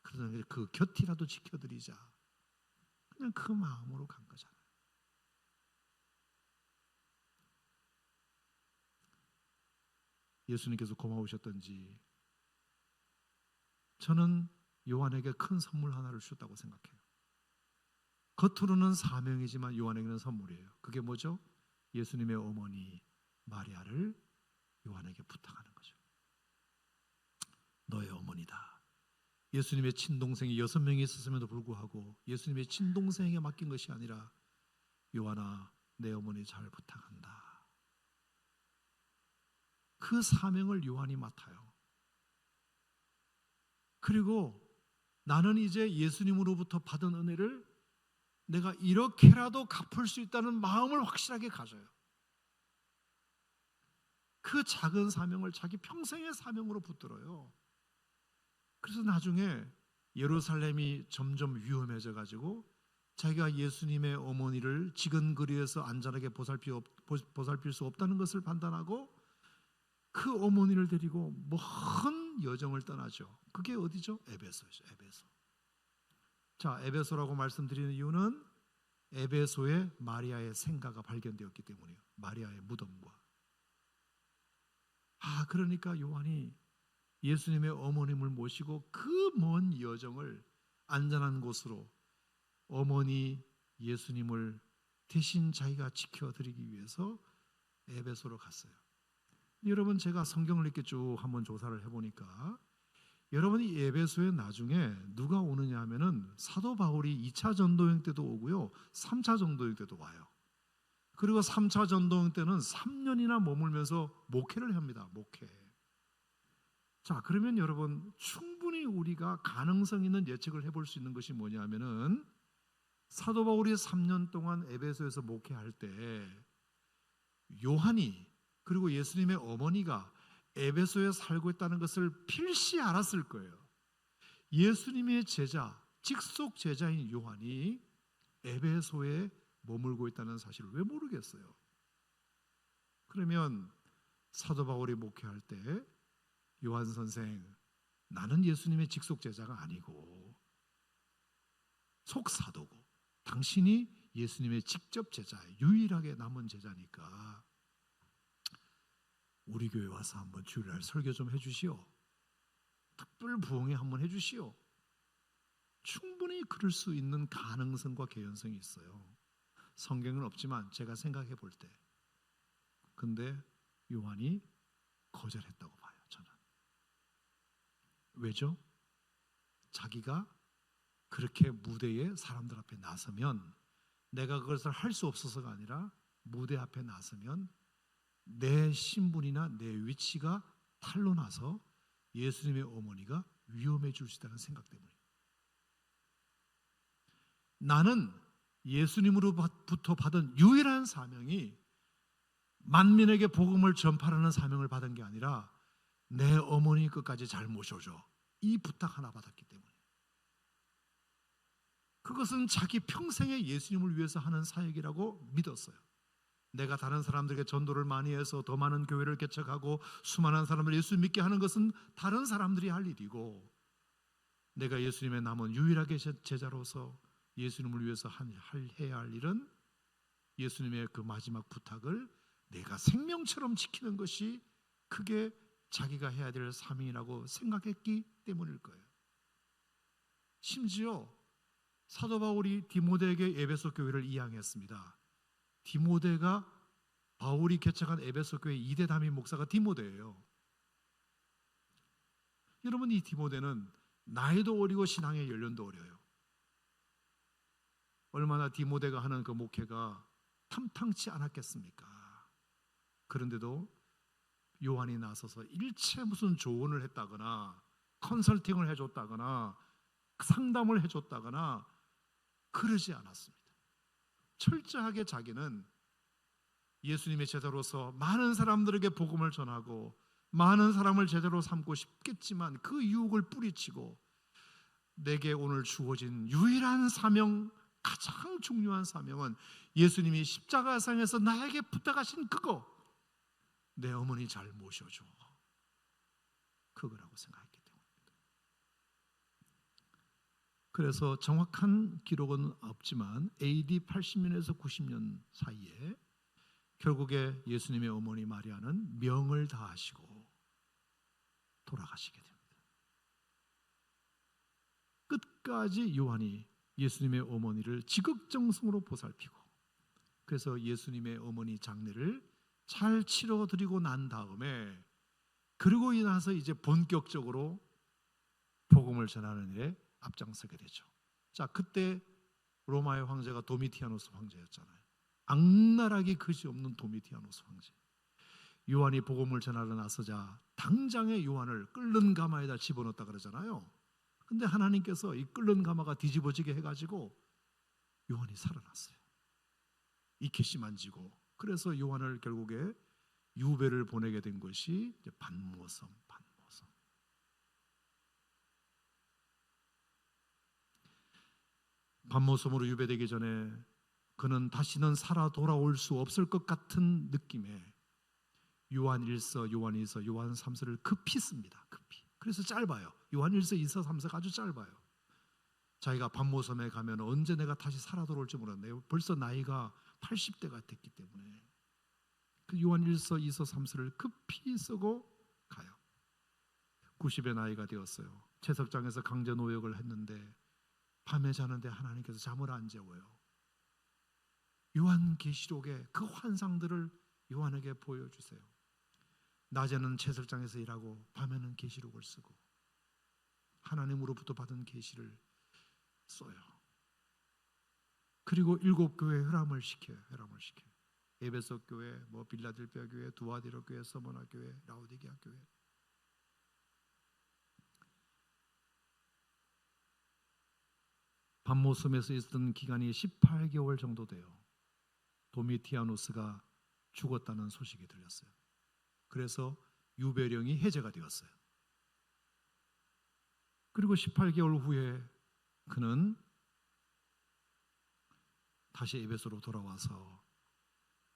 그러나 그 곁이라도 지켜드리자, 그냥 그 마음으로 간 거잖아요. 예수님께서 고마우셨던지 저는 요한에게 큰 선물 하나를 주셨다고 생각해요. 겉으로는 사명이지만 요한에게는 선물이에요. 그게 뭐죠? 예수님의 어머니 마리아를 요한에게 부탁하는 거죠. 너의 어머니다. 예수님의 친동생이 6명이 있었음에도 불구하고 예수님의 친동생에게 맡긴 것이 아니라, 요한아, 내 어머니 잘 부탁한다. 그 사명을 요한이 맡아요. 그리고 나는 이제 예수님으로부터 받은 은혜를 내가 이렇게라도 갚을 수 있다는 마음을 확실하게 가져요. 그 작은 사명을 자기 평생의 사명으로 붙들어요. 그래서 나중에 예루살렘이 점점 위험해져 가지고 자기가 예수님의 어머니를 지근거리에서 안전하게 보살필 수 없다는 것을 판단하고 그 어머니를 데리고 먼 여정을 떠나죠. 그게 어디죠? 에베소죠. 에베소. 자, 에베소라고 말씀드리는 이유는 에베소에 마리아의 생가가 발견되었기 때문이에요. 마리아의 무덤과. 그러니까 요한이 예수님의 어머님을 모시고 그 먼 여정을 안전한 곳으로 어머니 예수님을 대신 자기가 지켜드리기 위해서 에베소로 갔어요. 여러분, 제가 성경을 이렇게 쭉 한번 조사를 해보니까 여러분이 에베소에 나중에 누가 오느냐 하면은 사도 바울이 2차 전도여행 때도 오고요, 3차 전도여행 때도 와요. 그리고 3차 전도여행 때는 3년이나 머물면서 목회를 합니다. 목회. 자, 그러면 여러분, 충분히 우리가 가능성 있는 예측을 해볼 수 있는 것이 뭐냐 하면은 사도 바울이 3년 동안 에베소에서 목회할 때 요한이, 그리고 예수님의 어머니가 에베소에 살고 있다는 것을 필시 알았을 거예요. 예수님의 제자, 직속 제자인 요한이 에베소에 머물고 있다는 사실을 왜 모르겠어요? 그러면 사도 바울이 목회할 때 요한 선생, 나는 예수님의 직속 제자가 아니고 속사도고 당신이 예수님의 직접 제자예요. 유일하게 남은 제자니까 우리 교회 와서 한번 주일날 설교 좀 해주시오. 특별 부흥회 한번 해주시오. 충분히 그럴 수 있는 가능성과 개연성이 있어요. 성경은 없지만 제가 생각해 볼 때. 근데 요한이 거절했다고 봐요, 저는. 왜죠? 자기가 그렇게 무대에 사람들 앞에 나서면, 내가 그것을 할 수 없어서가 아니라 무대 앞에 나서면 내 신분이나 내 위치가 탄로나서 예수님의 어머니가 위험해질 수 있다는 생각 때문이에요. 나는 예수님으로부터 받은 유일한 사명이 만민에게 복음을 전파하는 사명을 받은 게 아니라 내 어머니 끝까지 잘 모셔줘, 이 부탁 하나 받았기 때문에. 그것은 자기 평생에 예수님을 위해서 하는 사역이라고 믿었어요. 내가 다른 사람들에게 전도를 많이 해서 더 많은 교회를 개척하고 수많은 사람을 예수 믿게 하는 것은 다른 사람들이 할 일이고, 내가 예수님의 남은 유일하게 제자로서 예수님을 위해서 해야 할 일은 예수님의 그 마지막 부탁을 내가 생명처럼 지키는 것이 그게 자기가 해야 될 사명이라고 생각했기 때문일 거예요. 심지어 사도 바울이 디모데에게 에베소 교회를 이양했습니다. 디모데가 바울이 개척한 에베소 교회 2대 담임 목사가 디모데예요. 여러분, 이 디모데는 나이도 어리고 신앙의 연륜도 어려요. 얼마나 디모데가 하는 그 목회가 탐탁치 않았겠습니까? 그런데도 요한이 나서서 일체 무슨 조언을 했다거나 컨설팅을 해줬다거나 상담을 해줬다거나 그러지 않았습니다. 철저하게 자기는 예수님의 제자로서 많은 사람들에게 복음을 전하고 많은 사람을 제자로 삼고 싶겠지만 그 유혹을 뿌리치고 내게 오늘 주어진 유일한 사명, 가장 중요한 사명은 예수님이 십자가상에서 나에게 부탁하신 그거, 내 어머니 잘 모셔줘, 그거라고 생각했기 때문입니다. 그래서 정확한 기록은 없지만 AD 80년에서 90년 사이에 결국에 예수님의 어머니 마리아는 명을 다하시고 돌아가시게 됩니다. 끝까지 요한이 예수님의 어머니를 지극정성으로 보살피고, 그래서 예수님의 어머니 장례를 잘 치러드리고 난 다음에, 그리고 나서 이제 본격적으로 복음을 전하는 일에 앞장서게 되죠. 자, 그때 로마의 황제가 도미티아누스 황제였잖아요. 악랄하기 그지없는 도미티아누스 황제. 요한이 복음을 전하러 나서자 당장에 요한을 끓는 가마에다 집어넣었다 그러잖아요. 근데 하나님께서 이 끓는 가마가 뒤집어지게 해가지고 요한이 살아났어요. 이케시 만지고. 그래서 요한을 결국에 유배를 보내게 된 것이 반모섬. 반모섬으로 유배되기 전에 그는 다시는 살아 돌아올 수 없을 것 같은 느낌에 요한 1서, 요한 2서, 요한 3서를 급히 씁니다. 급히. 그래서 짧아요. 요한 1서, 2서, 3서가 아주 짧아요. 자기가 반모섬에 가면 언제 내가 다시 살아 돌아올지 모르겠네요. 벌써 나이가 80대가 됐기 때문에 그 요한 1서, 2서, 3서를 급히 쓰고 가요. 90의 나이가 되었어요. 채석장에서 강제 노역을 했는데 밤에 자는데 하나님께서 잠을 안 재워요. 요한계시록의 그 환상들을 요한에게 보여주세요. 낮에는 채석장에서 일하고 밤에는 계시록을 쓰고 하나님으로부터 받은 계시를 써요. 그리고 7교회 회람을 시켜요. 에베소 교회, 빌라델피아 교회, 두아디라 교회, 서머나 교회, 라오디게아 교회. 반모섬에서 있었던 기간이 18개월 정도 돼요. 도미티아누스가 죽었다는 소식이 들렸어요. 그래서 유배령이 해제가 되었어요. 그리고 18개월 후에 그는 다시 에베소로 돌아와서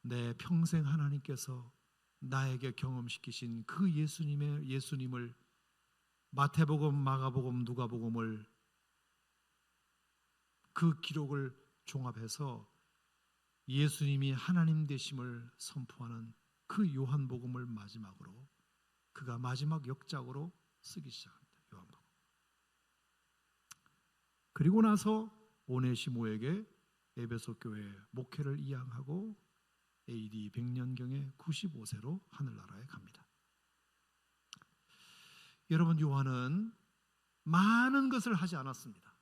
내 평생 하나님께서 나에게 경험시키신 그 예수님을 마태복음, 마가복음, 누가복음을 그 기록을 종합해서 예수님이 하나님 되심을 선포하는 그 요한복음을 마지막으로 그가 마지막 역작으로 쓰기 시작합니다. 요한복음. 그리고 나서 오네시모에게 에베소 교회 목회를 이양하고 AD 100년경에 95세로 하늘나라에 갑니다. 여러분, 요한은 많은 것을 하지 않았습니다.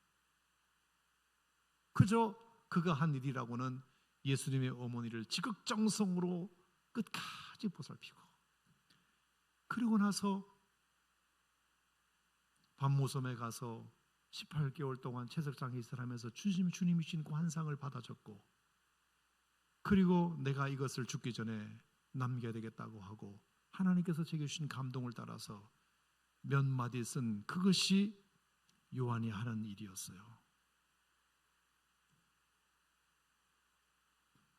그저 그가 한 일이라고는 예수님의 어머니를 지극정성으로 끝까지 보살피고, 그리고 나서 반모섬에 가서 18개월 동안 채석장에 있으라면서 주님이 주신 그 환상을 받아줬고, 그리고 내가 이것을 죽기 전에 남겨야 되겠다고 하고 하나님께서 제게 주신 감동을 따라서 몇 마디 쓴 그것이 요한이 하는 일이었어요.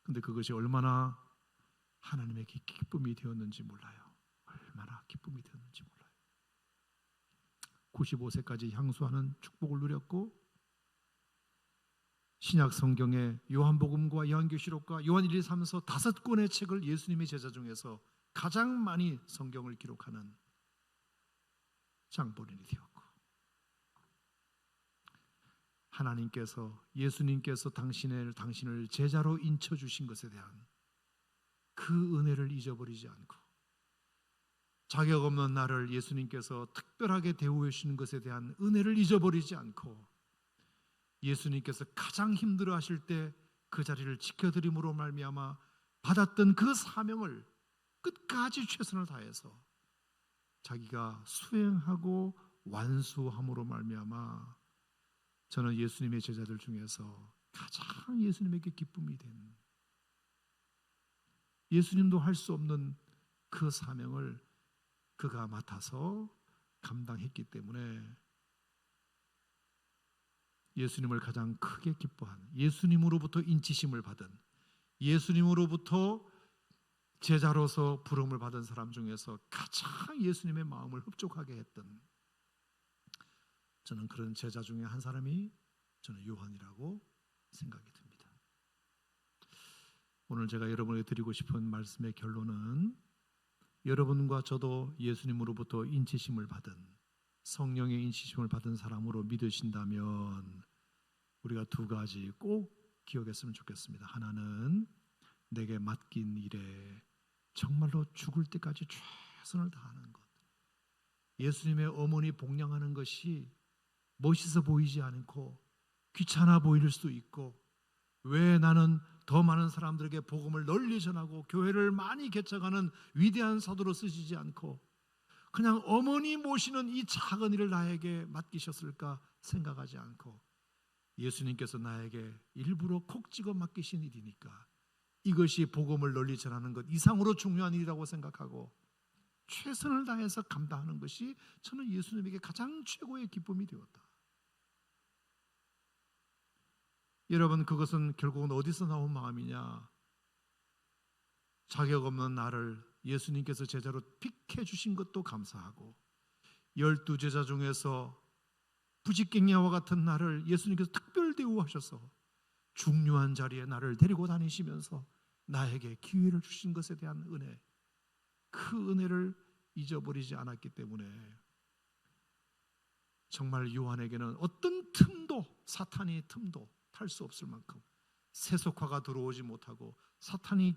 근데 그것이 얼마나 하나님에게 기쁨이 되었는지 몰라요. 얼마나 기쁨이 되었는지 몰라요. 95세까지 향수하는 축복을 누렸고, 신약 성경의 요한복음과 요한계시록과 요한 1, 2, 3서 5권의 책을 예수님의 제자 중에서 가장 많이 성경을 기록하는 장본인이 되었고, 하나님께서, 예수님께서 당신을 제자로 인쳐주신 것에 대한 그 은혜를 잊어버리지 않고, 자격 없는 나를 예수님께서 특별하게 대우해 주시는 것에 대한 은혜를 잊어버리지 않고, 예수님께서 가장 힘들어 하실 때 그 자리를 지켜드림으로 말미암아 받았던 그 사명을 끝까지 최선을 다해서 자기가 수행하고 완수함으로 말미암아 저는 예수님의 제자들 중에서 가장 예수님에게 기쁨이 된 예수님도 할 수 없는 그 사명을 그가 맡아서 감당했기 때문에 예수님을 가장 크게 기뻐한, 예수님으로부터 인치심을 받은, 예수님으로부터 제자로서 부름을 받은 사람 중에서 가장 예수님의 마음을 흡족하게 했던, 저는 그런 제자 중에 한 사람이 저는 요한이라고 생각이 듭니다. 오늘 제가 여러분에게 드리고 싶은 말씀의 결론은, 여러분과 저도 예수님으로부터 인치심을 받은, 성령의 인치심을 받은 사람으로 믿으신다면 우리가 두 가지 꼭 기억했으면 좋겠습니다. 하나는 내게 맡긴 일에 정말로 죽을 때까지 최선을 다하는 것. 예수님의 어머니 복양하는 것이 멋있어 보이지 않고 귀찮아 보일 수도 있고, 왜 나는 더 많은 사람들에게 복음을 널리 전하고 교회를 많이 개척하는 위대한 사도로 쓰시지 않고 그냥 어머니 모시는 이 작은 일을 나에게 맡기셨을까 생각하지 않고, 예수님께서 나에게 일부러 콕 찍어 맡기신 일이니까 이것이 복음을 널리 전하는 것 이상으로 중요한 일이라고 생각하고 최선을 다해서 감당하는 것이 저는 예수님에게 가장 최고의 기쁨이 되었다. 여러분, 그것은 결국은 어디서 나온 마음이냐? 자격 없는 나를 예수님께서 제자로 픽해 주신 것도 감사하고, 12제자 중에서 부직갱야와 같은 나를 예수님께서 특별 대우하셔서 중요한 자리에 나를 데리고 다니시면서 나에게 기회를 주신 것에 대한 은혜, 그 은혜를 잊어버리지 않았기 때문에 정말 요한에게는 어떤 틈도, 사탄이 틈도 탈 수 없을 만큼 세속화가 들어오지 못하고 사탄이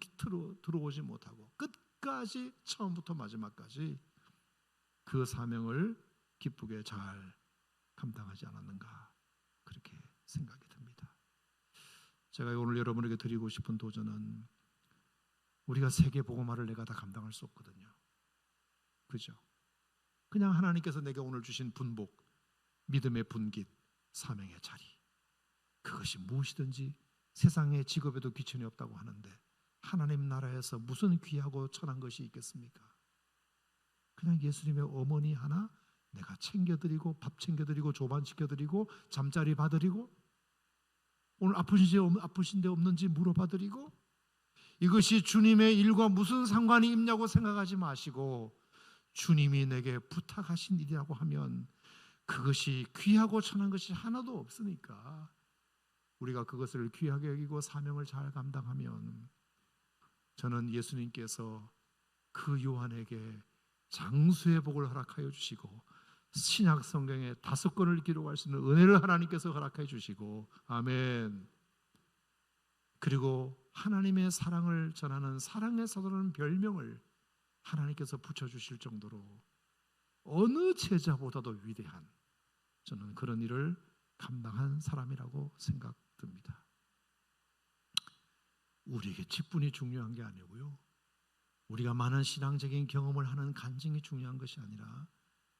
들어오지 못하고 끝까지 처음부터 마지막까지 그 사명을 기쁘게 잘 감당하지 않았는가, 그렇게 생각이 듭니다. 제가 오늘 여러분에게 드리고 싶은 도전은, 우리가 세계 복음화를 내가 다 감당할 수 없거든요. 그죠? 그냥 하나님께서 내게 오늘 주신 분복, 믿음의 분깃, 사명의 자리, 그것이 무엇이든지 세상의 직업에도 귀천이 없다고 하는데 하나님 나라에서 무슨 귀하고 천한 것이 있겠습니까? 그냥 예수님의 어머니 하나 내가 챙겨드리고, 밥 챙겨드리고, 조반 시켜드리고, 잠자리 봐드리고, 오늘 아프신데 없는지 물어봐드리고, 이것이 주님의 일과 무슨 상관이 있냐고 생각하지 마시고 주님이 내게 부탁하신 일이라고 하면 그것이 귀하고 천한 것이 하나도 없으니까 우리가 그것을 귀하게 여기고 사명을 잘 감당하면, 저는 예수님께서 그 요한에게 장수의 복을 허락하여 주시고 신약 성경에 5권을 기록할 수 있는 은혜를 하나님께서 허락해 주시고, 아멘. 그리고 하나님의 사랑을 전하는 사랑의 사도라는 별명을 하나님께서 붙여주실 정도로 어느 제자보다도 위대한, 저는 그런 일을 감당한 사람이라고 생각됩니다. 우리에게 직분이 중요한 게 아니고요, 우리가 많은 신앙적인 경험을 하는 간증이 중요한 것이 아니라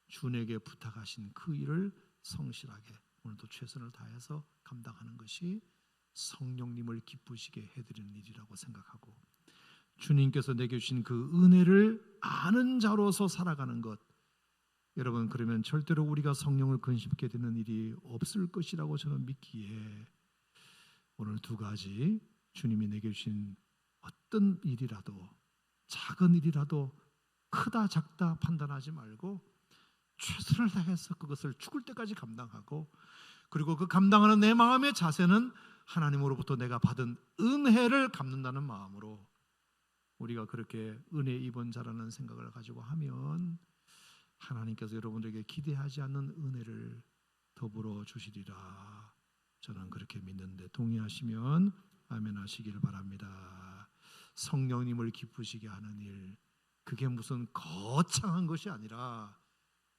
주님에게 부탁하신 그 일을 성실하게 오늘도 최선을 다해서 감당하는 것이 성령님을 기쁘시게 해드리는 일이라고 생각하고, 주님께서 내게 주신 그 은혜를 아는 자로서 살아가는 것, 여러분, 그러면 절대로 우리가 성령을 근심케 되는 일이 없을 것이라고 저는 믿기에, 오늘 두 가지, 주님이 내게 주신 어떤 일이라도, 작은 일이라도 크다 작다 판단하지 말고 최선을 다해서 그것을 죽을 때까지 감당하고, 그리고 그 감당하는 내 마음의 자세는 하나님으로부터 내가 받은 은혜를 갚는다는 마음으로 우리가 그렇게 은혜 입은 자라는 생각을 가지고 하면 하나님께서 여러분들에게 기대하지 않는 은혜를 더불어 주시리라, 저는 그렇게 믿는데 동의하시면 아멘 하시길 바랍니다. 성령님을 기쁘시게 하는 일, 그게 무슨 거창한 것이 아니라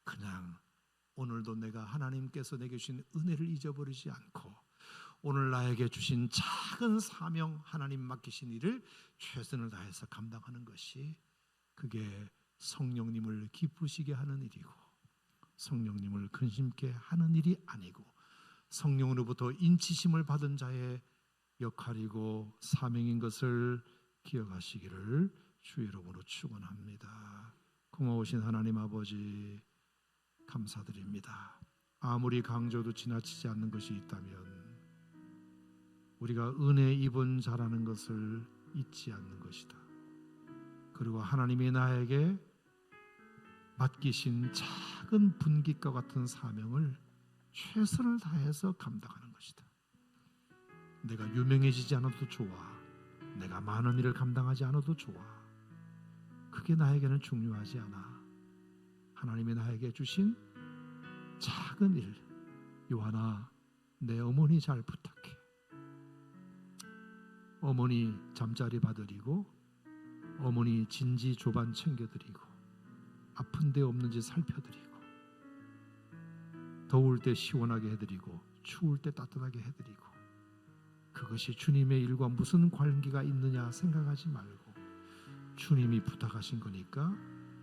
그냥 오늘도 내가 하나님께서 내게 주신 은혜를 잊어버리지 않고 오늘 나에게 주신 작은 사명, 하나님 맡기신 일을 최선을 다해서 감당하는 것이, 그게 성령님을 기쁘시게 하는 일이고 성령님을 근심케 하는 일이 아니고 성령으로부터 인치심을 받은 자의 역할이고 사명인 것을 기억하시기를 주의 이름으로 축원합니다. 고마우신 하나님 아버지 감사드립니다. 아무리 강조도 지나치지 않는 것이 있다면 우리가 은혜 입은 자라는 것을 잊지 않는 것이다. 그리고 하나님이 나에게 맡기신 작은 분깃과 같은 사명을 최선을 다해서 감당하는 것이다. 내가 유명해지지 않아도 좋아. 내가 많은 일을 감당하지 않아도 좋아. 그게 나에게는 중요하지 않아. 하나님이 나에게 주신 작은 일, 요한아, 내 어머니 잘 부탁해. 어머니 잠자리 봐드리고, 어머니 진지 조반 챙겨드리고, 아픈 데 없는지 살펴드리고, 더울 때 시원하게 해드리고, 추울 때 따뜻하게 해드리고, 그것이 주님의 일과 무슨 관계가 있느냐 생각하지 말고 주님이 부탁하신 거니까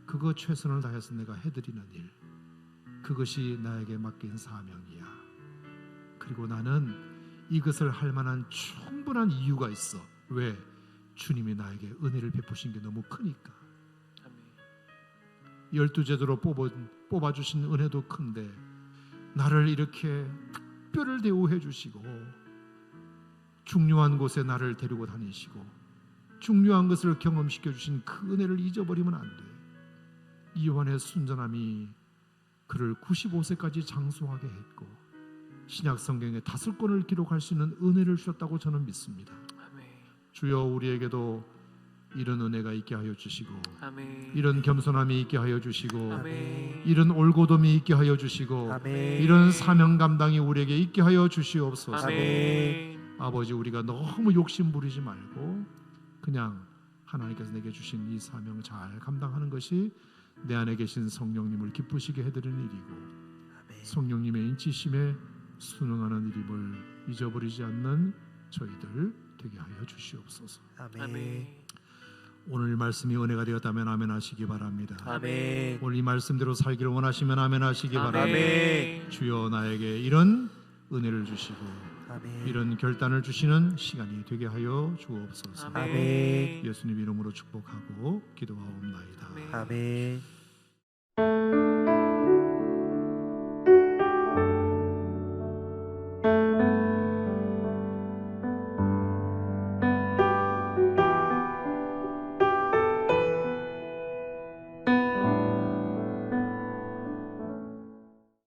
그거 최선을 다해서 내가 해드리는 일, 그것이 나에게 맡긴 사명이야. 그리고 나는 이것을 할 만한 충분한 이유가 있어. 왜? 주님이 나에게 은혜를 베푸신 게 너무 크니까. 12제도로 뽑아주신 은혜도 큰데 나를 이렇게 특별을 대우해 주시고 중요한 곳에 나를 데리고 다니시고 중요한 것을 경험시켜 주신 그 은혜를 잊어버리면 안 돼. 요한의 순전함이 그를 95세까지 장수하게 했고 신약 성경에 5권을 기록할 수 있는 은혜를 주셨다고 저는 믿습니다. 아멘. 주여 우리에게도 이런 은혜가 있게 하여 주시고 아멘. 이런 겸손함이 있게 하여 주시고 아멘. 이런 올곧음이 있게 하여 주시고 아멘. 이런 사명 감당이 우리에게 있게 하여 주시옵소서. 아멘. 아버지, 우리가 너무 욕심 부리지 말고 그냥 하나님께서 내게 주신 이 사명을 잘 감당하는 것이 내 안에 계신 성령님을 기쁘시게 해드리는 일이고 성령님의 인치심에 순응하는 일임을 잊어버리지 않는 저희들 되게 하여 주시옵소서. 아멘. 오늘 말씀이 은혜가 되었다면 아멘 하시기 바랍니다. 아멘. 오늘 이 말씀대로 살기를 원하시면 아멘 하시기 바랍니다. 아멘. 주여 나에게 이런 은혜를 주시고 아멘. 이런 결단을 주시는 시간이 되게 하여 주옵소서. 아멘. 예수님 이름으로 축복하고 기도하옵나이다. 아멘. 아멘.